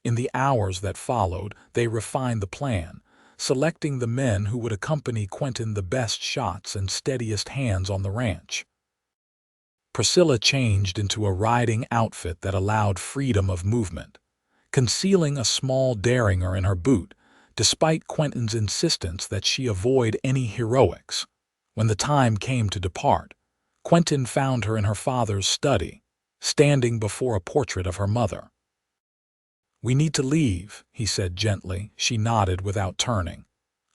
In the hours that followed, they refined the plan, selecting the men who would accompany Quentin, the best shots and steadiest hands on the ranch. Priscilla changed into a riding outfit that allowed freedom of movement, concealing a small derringer in her boot, despite Quentin's insistence that she avoid any heroics. When the time came to depart, Quentin found her in her father's study, standing before a portrait of her mother. "We need to leave," he said gently. She nodded without turning.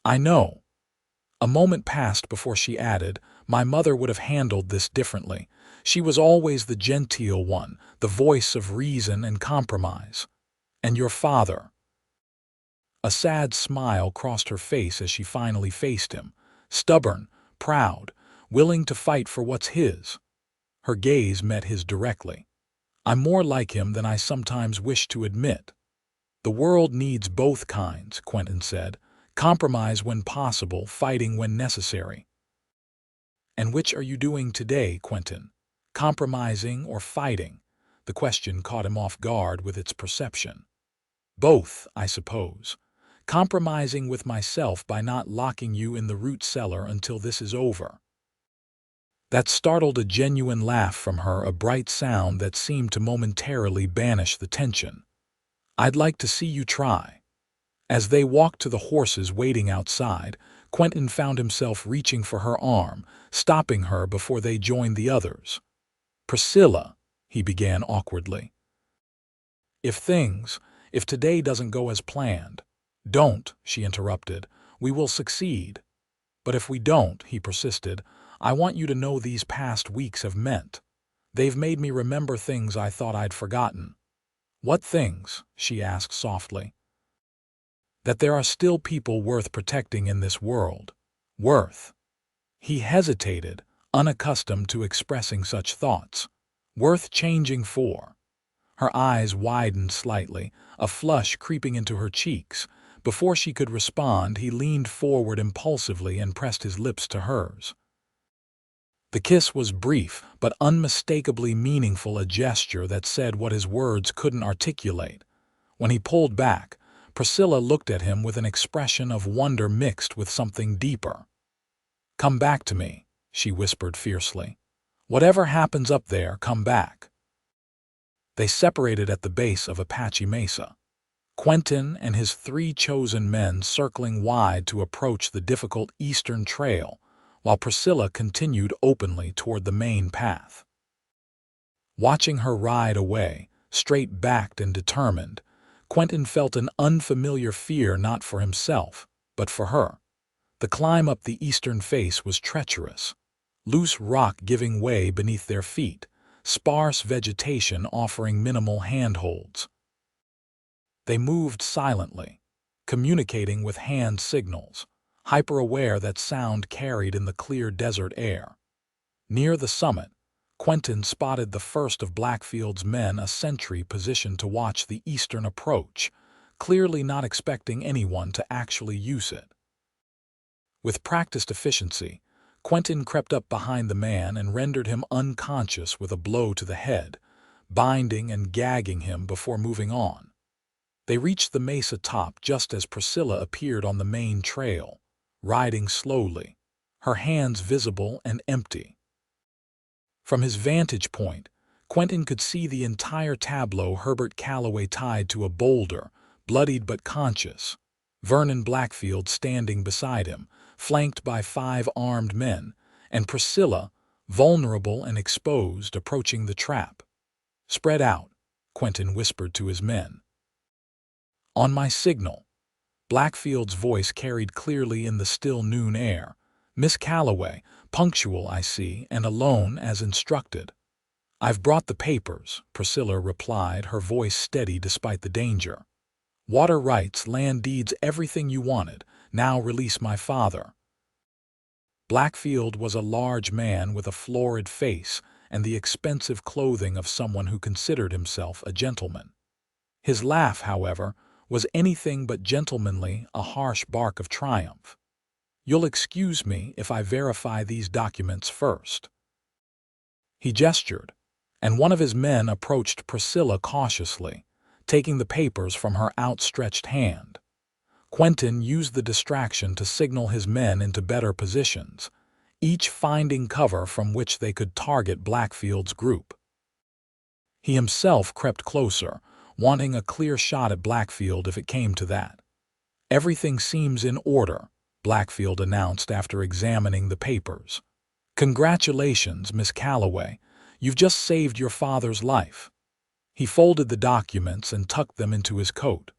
"I know." A moment passed before she added, "My mother would have handled this differently. She was always the genteel one, the voice of reason and compromise. And your father?" A sad smile crossed her face as she finally faced him. "Stubborn, proud, willing to fight for what's his." Her gaze met his directly. "I'm more like him than I sometimes wish to admit." "The world needs both kinds," Quentin said. "Compromise when possible, fighting when necessary." "And which are you doing today, Quentin? Compromising or fighting?" The question caught him off guard with its perception. "Both, I suppose. Compromising with myself by not locking you in the root cellar until this is over." That startled a genuine laugh from her, a bright sound that seemed to momentarily banish the tension. "I'd like to see you try." As they walked to the horses waiting outside, Quentin found himself reaching for her arm, stopping her before they joined the others. "Priscilla," he began awkwardly. If today doesn't go as planned." "Don't," she interrupted. "We will succeed." "But if we don't," he persisted, "I want you to know these past weeks have meant. They've made me remember things I thought I'd forgotten." "What things?" she asked softly. "That there are still people worth protecting in this world." "Worth?" He hesitated, unaccustomed to expressing such thoughts. "Worth changing for." Her eyes widened slightly, a flush creeping into her cheeks. Before she could respond, he leaned forward impulsively and pressed his lips to hers. The kiss was brief, but unmistakably meaningful, a gesture that said what his words couldn't articulate. When he pulled back, Priscilla looked at him with an expression of wonder mixed with something deeper. "Come back to me," she whispered fiercely. "Whatever happens up there, come back." They separated at the base of Apache Mesa, Quentin and his 3 chosen men circling wide to approach the difficult eastern trail, while Priscilla continued openly toward the main path. Watching her ride away, straight-backed and determined, Quentin felt an unfamiliar fear, not for himself, but for her. The climb up the eastern face was treacherous, loose rock giving way beneath their feet, sparse vegetation offering minimal handholds. They moved silently, communicating with hand signals, hyper-aware that sound carried in the clear desert air. Near the summit, Quentin spotted the first of Blackfield's men, a sentry positioned to watch the eastern approach, clearly not expecting anyone to actually use it. With practiced efficiency, Quentin crept up behind the man and rendered him unconscious with a blow to the head, binding and gagging him before moving on. They reached the mesa top just as Priscilla appeared on the main trail, riding slowly, her hands visible and empty. From his vantage point, Quentin could see the entire tableau: Herbert Calloway tied to a boulder, bloodied but conscious, Vernon Blackfield standing beside him, flanked by 5 armed men, and Priscilla, vulnerable and exposed, approaching the trap. "Spread out," Quentin whispered to his men. "On my signal." Blackfield's voice carried clearly in the still noon air. "Miss Calloway, punctual, I see, and alone as instructed." "I've brought the papers," Priscilla replied, her voice steady despite the danger. "Water rights, land deeds, everything you wanted. Now release my father." Blackfield was a large man with a florid face and the expensive clothing of someone who considered himself a gentleman. His laugh, however, was anything but gentlemanly, a harsh bark of triumph. "You'll excuse me if I verify these documents first." He gestured, and one of his men approached Priscilla cautiously, taking the papers from her outstretched hand. Quentin used the distraction to signal his men into better positions, each finding cover from which they could target Blackfield's group. He himself crept closer, wanting a clear shot at Blackfield if it came to that. "Everything seems in order," Blackfield announced after examining the papers. "Congratulations, Miss Calloway. You've just saved your father's life." He folded the documents and tucked them into his coat.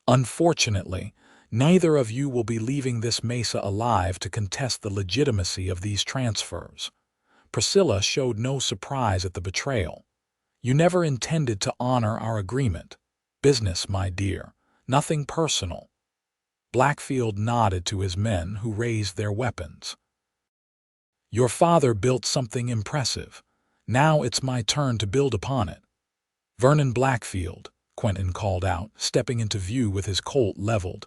"Unfortunately, neither of you will be leaving this mesa alive to contest the legitimacy of these transfers." Priscilla showed no surprise at the betrayal. "You never intended to honor our agreement. Business, my dear, nothing personal." Blackfield nodded to his men, who raised their weapons. "Your father built something impressive. Now it's my turn to build upon it." "Vernon Blackfield," Quentin called out, stepping into view with his Colt leveled.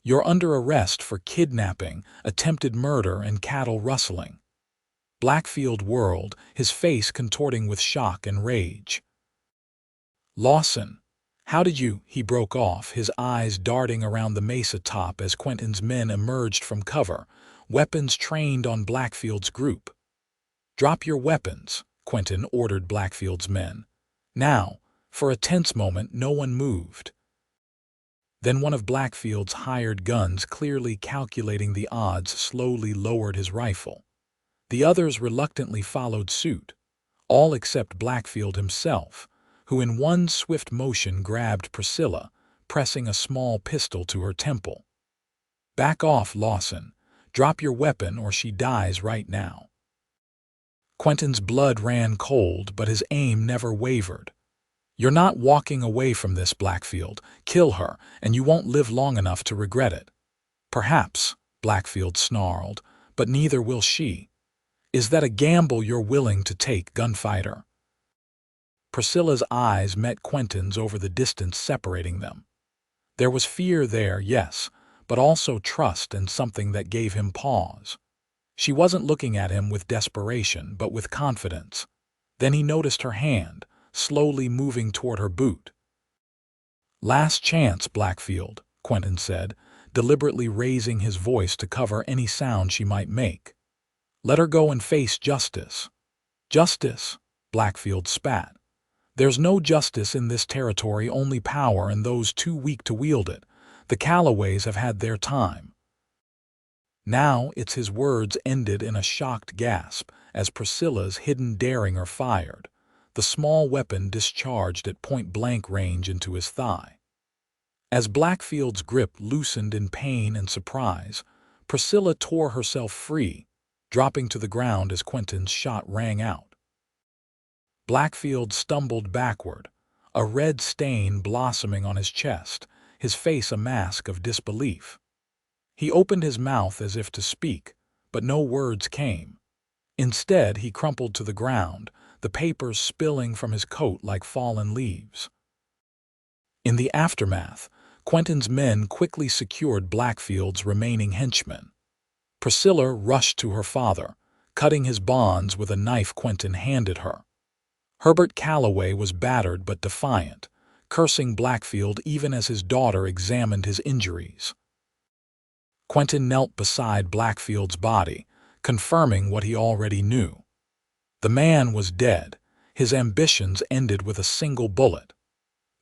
"You're under arrest for kidnapping, attempted murder, and cattle rustling." Blackfield whirled, his face contorting with shock and rage. "Lawson, how did you—" He broke off, his eyes darting around the mesa top as Quentin's men emerged from cover, weapons trained on Blackfield's group. "Drop your weapons," Quentin ordered Blackfield's men. Now, for a tense moment, no one moved. Then one of Blackfield's hired guns, clearly calculating the odds, slowly lowered his rifle. The others reluctantly followed suit, all except Blackfield himself, who in one swift motion grabbed Priscilla, pressing a small pistol to her temple. "Back off, Lawson. Drop your weapon or she dies right now." Quentin's blood ran cold, but his aim never wavered. "You're not walking away from this, Blackfield. Kill her, and you won't live long enough to regret it." "Perhaps," Blackfield snarled, "but neither will she. Is that a gamble you're willing to take, gunfighter?" Priscilla's eyes met Quentin's over the distance separating them. There was fear there, yes, but also trust and something that gave him pause. She wasn't looking at him with desperation, but with confidence. Then he noticed her hand, slowly moving toward her boot. "Last chance, Blackfield," Quentin said, deliberately raising his voice to cover any sound she might make. "Let her go and face justice." "Justice?" Blackfield spat. "There's no justice in this territory, only power, and those too weak to wield it. The Calloways have had their time." Now his words ended in a shocked gasp as Priscilla's hidden derringer fired, the small weapon discharged at point-blank range into his thigh. As Blackfield's grip loosened in pain and surprise, Priscilla tore herself free, dropping to the ground as Quentin's shot rang out. Blackfield stumbled backward, a red stain blossoming on his chest, his face a mask of disbelief. He opened his mouth as if to speak, but no words came. Instead, he crumpled to the ground, the papers spilling from his coat like fallen leaves. In the aftermath, Quentin's men quickly secured Blackfield's remaining henchmen. Priscilla rushed to her father, cutting his bonds with a knife Quentin handed her. Herbert Calloway was battered but defiant, cursing Blackfield even as his daughter examined his injuries. Quentin knelt beside Blackfield's body, confirming what he already knew. The man was dead. His ambitions ended with a single bullet.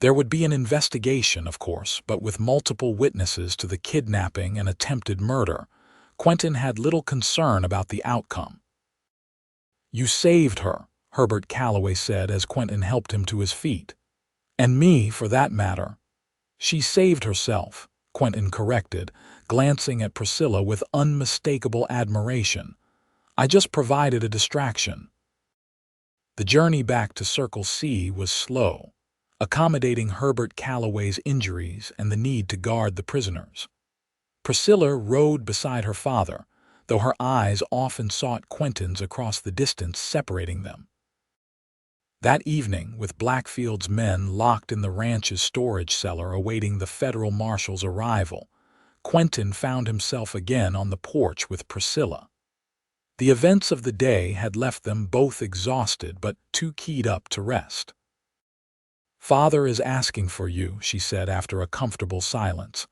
There would be an investigation, of course, but with multiple witnesses to the kidnapping and attempted murder, Quentin had little concern about the outcome. "You saved her," Herbert Calloway said as Quentin helped him to his feet. "And me, for that matter." "She saved herself," Quentin corrected, glancing at Priscilla with unmistakable admiration. "I just provided a distraction." The journey back to Circle C was slow, accommodating Herbert Calloway's injuries and the need to guard the prisoners. Priscilla rode beside her father, though her eyes often sought Quentin's across the distance separating them. That evening, with Blackfield's men locked in the ranch's storage cellar awaiting the federal marshal's arrival, Quentin found himself again on the porch with Priscilla. The events of the day had left them both exhausted but too keyed up to rest. "Father is asking for you," she said after a comfortable silence.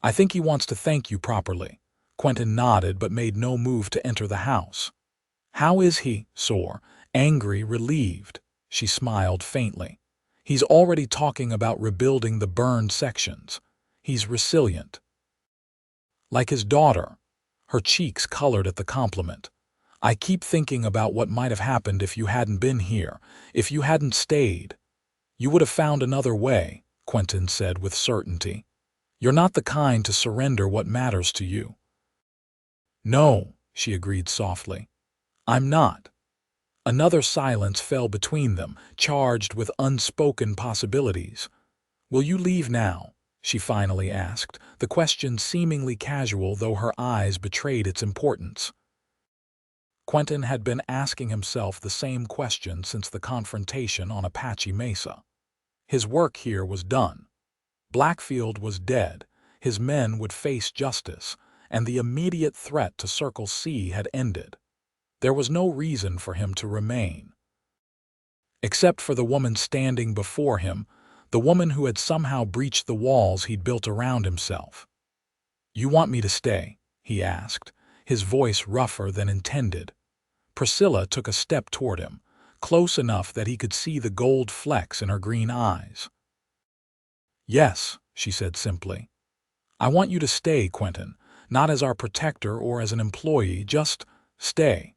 "I think he wants to thank you properly." Quentin nodded but made no move to enter the house. "How is he?" "Sore, angry, relieved." She smiled faintly. "He's already talking about rebuilding the burned sections. He's resilient." "Like his daughter." Her cheeks colored at the compliment. "I keep thinking about what might have happened if you hadn't been here, if you hadn't stayed." "You would have found another way," Quentin said with certainty. "You're not the kind to surrender what matters to you." "No," she agreed softly. "I'm not." Another silence fell between them, charged with unspoken possibilities. "Will you leave now?" she finally asked, the question seemingly casual though her eyes betrayed its importance. Quentin had been asking himself the same question since the confrontation on Apache Mesa. His work here was done. Blackfield was dead, his men would face justice, and the immediate threat to Circle C had ended. There was no reason for him to remain. Except for the woman standing before him, the woman who had somehow breached the walls he'd built around himself. "You want me to stay?" he asked, his voice rougher than intended. Priscilla took a step toward him, close enough that he could see the gold flecks in her green eyes. "Yes," she said simply. "I want you to stay, Quentin, not as our protector or as an employee, just stay."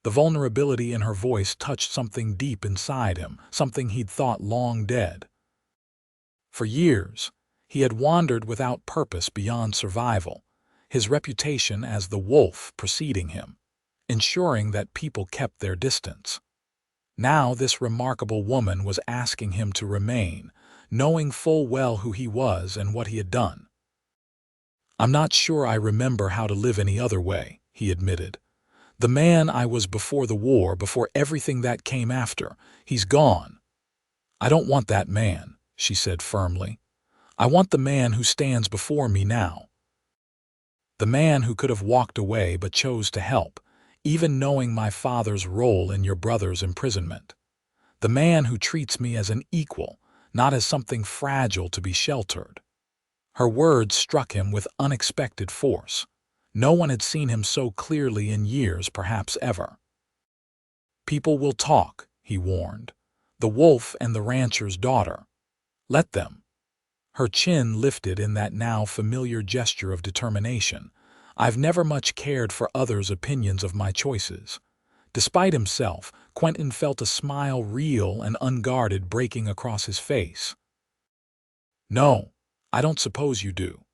The vulnerability in her voice touched something deep inside him, something he'd thought long dead. For years, he had wandered without purpose beyond survival, his reputation as the wolf preceding him, ensuring that people kept their distance. Now this remarkable woman was asking him to remain, knowing full well who he was and what he had done. "I'm not sure I remember how to live any other way," he admitted. "The man I was before the war, before everything that came after, he's gone." "I don't want that man," she said firmly. "I want the man who stands before me now. The man who could have walked away but chose to help, even knowing my father's role in your brother's imprisonment. The man who treats me as an equal, not as something fragile to be sheltered." Her words struck him with unexpected force. No one had seen him so clearly in years, perhaps ever. "People will talk," he warned. "The wolf and the rancher's daughter. Let them." Her chin lifted in that now familiar gesture of determination. "I've never much cared for others' opinions of my choices." Despite himself, Quentin felt a smile real and unguarded breaking across his face. "No, I don't suppose you do."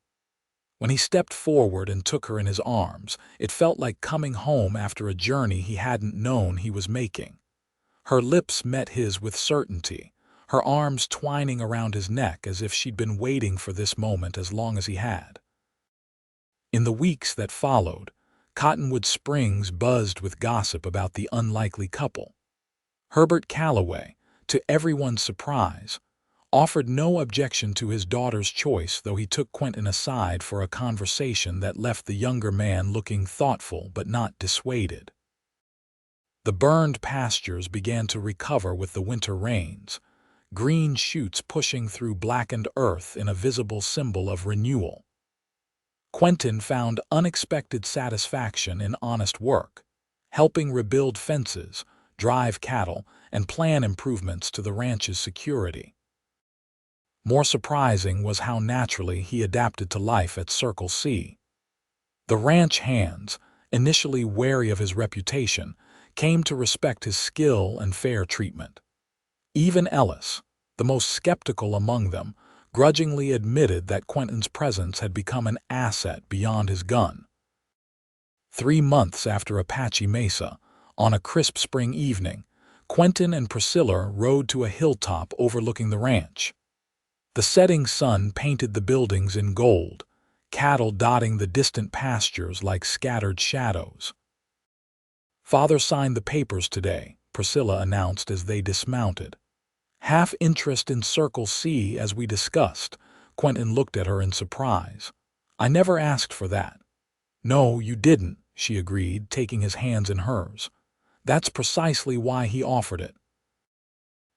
When he stepped forward and took her in his arms, it felt like coming home after a journey he hadn't known he was making. Her lips met his with certainty, her arms twining around his neck as if she'd been waiting for this moment as long as he had. In the weeks that followed, Cottonwood Springs buzzed with gossip about the unlikely couple. Herbert Calloway, to everyone's surprise, offered no objection to his daughter's choice, though he took Quentin aside for a conversation that left the younger man looking thoughtful but not dissuaded. The burned pastures began to recover with the winter rains, green shoots pushing through blackened earth in a visible symbol of renewal. Quentin found unexpected satisfaction in honest work, helping rebuild fences, drive cattle, and plan improvements to the ranch's security. More surprising was how naturally he adapted to life at Circle C. The ranch hands, initially wary of his reputation, came to respect his skill and fair treatment. Even Ellis, the most skeptical among them, grudgingly admitted that Quentin's presence had become an asset beyond his gun. 3 months after Apache Mesa, on a crisp spring evening, Quentin and Priscilla rode to a hilltop overlooking the ranch. The setting sun painted the buildings in gold, cattle dotting the distant pastures like scattered shadows. "Father signed the papers today," Priscilla announced as they dismounted. "Half interest in Circle C, as we discussed." Quentin looked at her in surprise. "I never asked for that." "No, you didn't," she agreed, taking his hands in hers. "That's precisely why he offered it.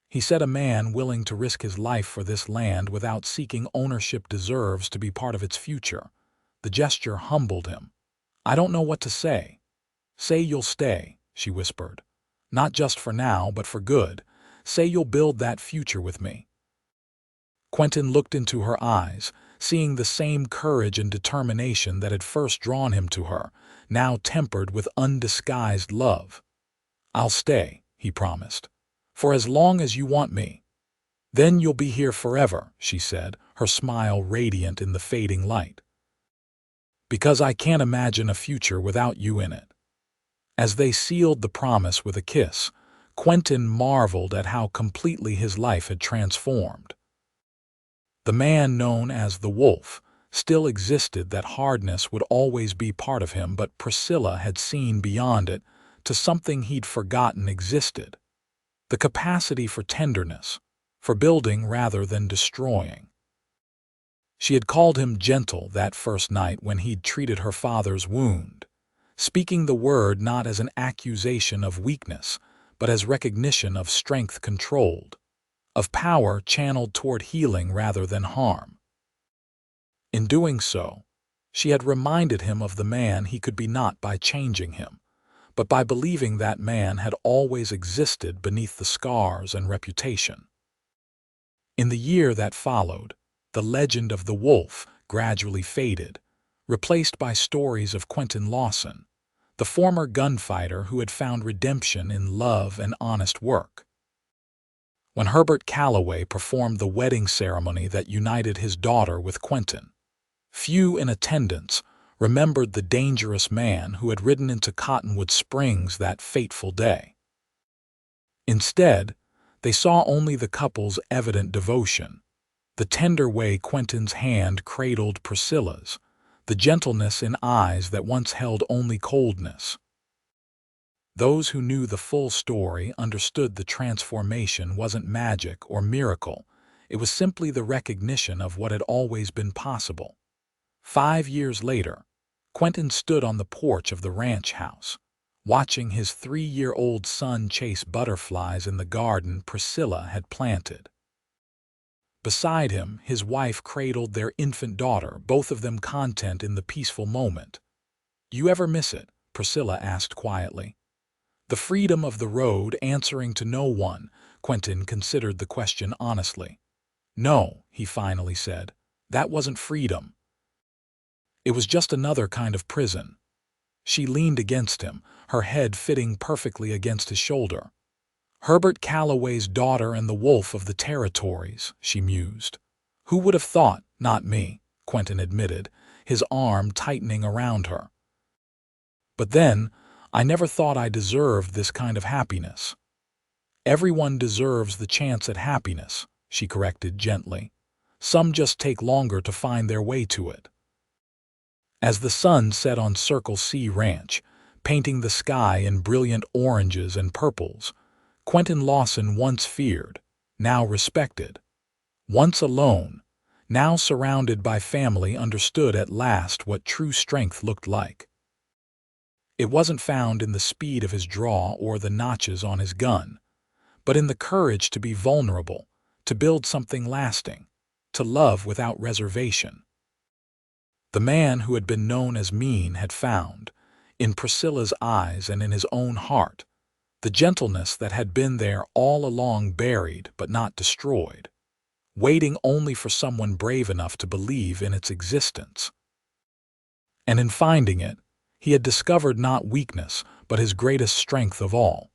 He said a man willing to risk his life for this land without seeking ownership deserves to be part of its future." The gesture humbled him. "I don't know what to say." "Say you'll stay," she whispered. "Not just for now, but for good. Say you'll build that future with me." Quentin looked into her eyes, seeing the same courage and determination that had first drawn him to her, now tempered with undisguised love. "I'll stay," he promised, "for as long as you want me." "Then you'll be here forever," she said, her smile radiant in the fading light. "Because I can't imagine a future without you in it." As they sealed the promise with a kiss, Quentin marveled at how completely his life had transformed. The man known as the Wolf still existed, that hardness would always be part of him, but Priscilla had seen beyond it to something he'd forgotten existed. The capacity for tenderness, for building rather than destroying. She had called him gentle that first night when he'd treated her father's wound, speaking the word not as an accusation of weakness, but as recognition of strength controlled, of power channeled toward healing rather than harm. In doing so, she had reminded him of the man he could be, not by changing him, but by believing that man had always existed beneath the scars and reputation. In the year that followed, the legend of the Wolf gradually faded, replaced by stories of Quentin Lawson, the former gunfighter who had found redemption in love and honest work. When Herbert Calloway performed the wedding ceremony that united his daughter with Quentin, few in attendance remembered the dangerous man who had ridden into Cottonwood Springs that fateful day. Instead, they saw only the couple's evident devotion, the tender way Quentin's hand cradled Priscilla's, the gentleness in eyes that once held only coldness. Those who knew the full story understood the transformation wasn't magic or miracle, it was simply the recognition of what had always been possible. 5 years later, Quentin stood on the porch of the ranch house, watching his 3-year-old son chase butterflies in the garden Priscilla had planted. Beside him, his wife cradled their infant daughter, both of them content in the peaceful moment. "You ever miss it?" Priscilla asked quietly. The freedom of the road, answering to no one. Quentin considered the question honestly. "No," he finally said. "That wasn't freedom. It was just another kind of prison." She leaned against him, her head fitting perfectly against his shoulder. "Herbert Calloway's daughter and the wolf of the territories," she mused. "Who would have thought?" "Not me," Quentin admitted, his arm tightening around her. "But then, I never thought I deserved this kind of happiness." "Everyone deserves the chance at happiness," she corrected gently. "Some just take longer to find their way to it." As the sun set on Circle C Ranch, painting the sky in brilliant oranges and purples, Quentin Lawson, once feared, now respected, Once alone, now surrounded by family, understood at last what true strength looked like. It wasn't found in the speed of his draw or the notches on his gun, but in the courage to be vulnerable, to build something lasting, to love without reservation. The man who had been known as mean had found, in Priscilla's eyes and in his own heart, the gentleness that had been there all along, buried but not destroyed, waiting only for someone brave enough to believe in its existence. And in finding it, he had discovered not weakness, but his greatest strength of all,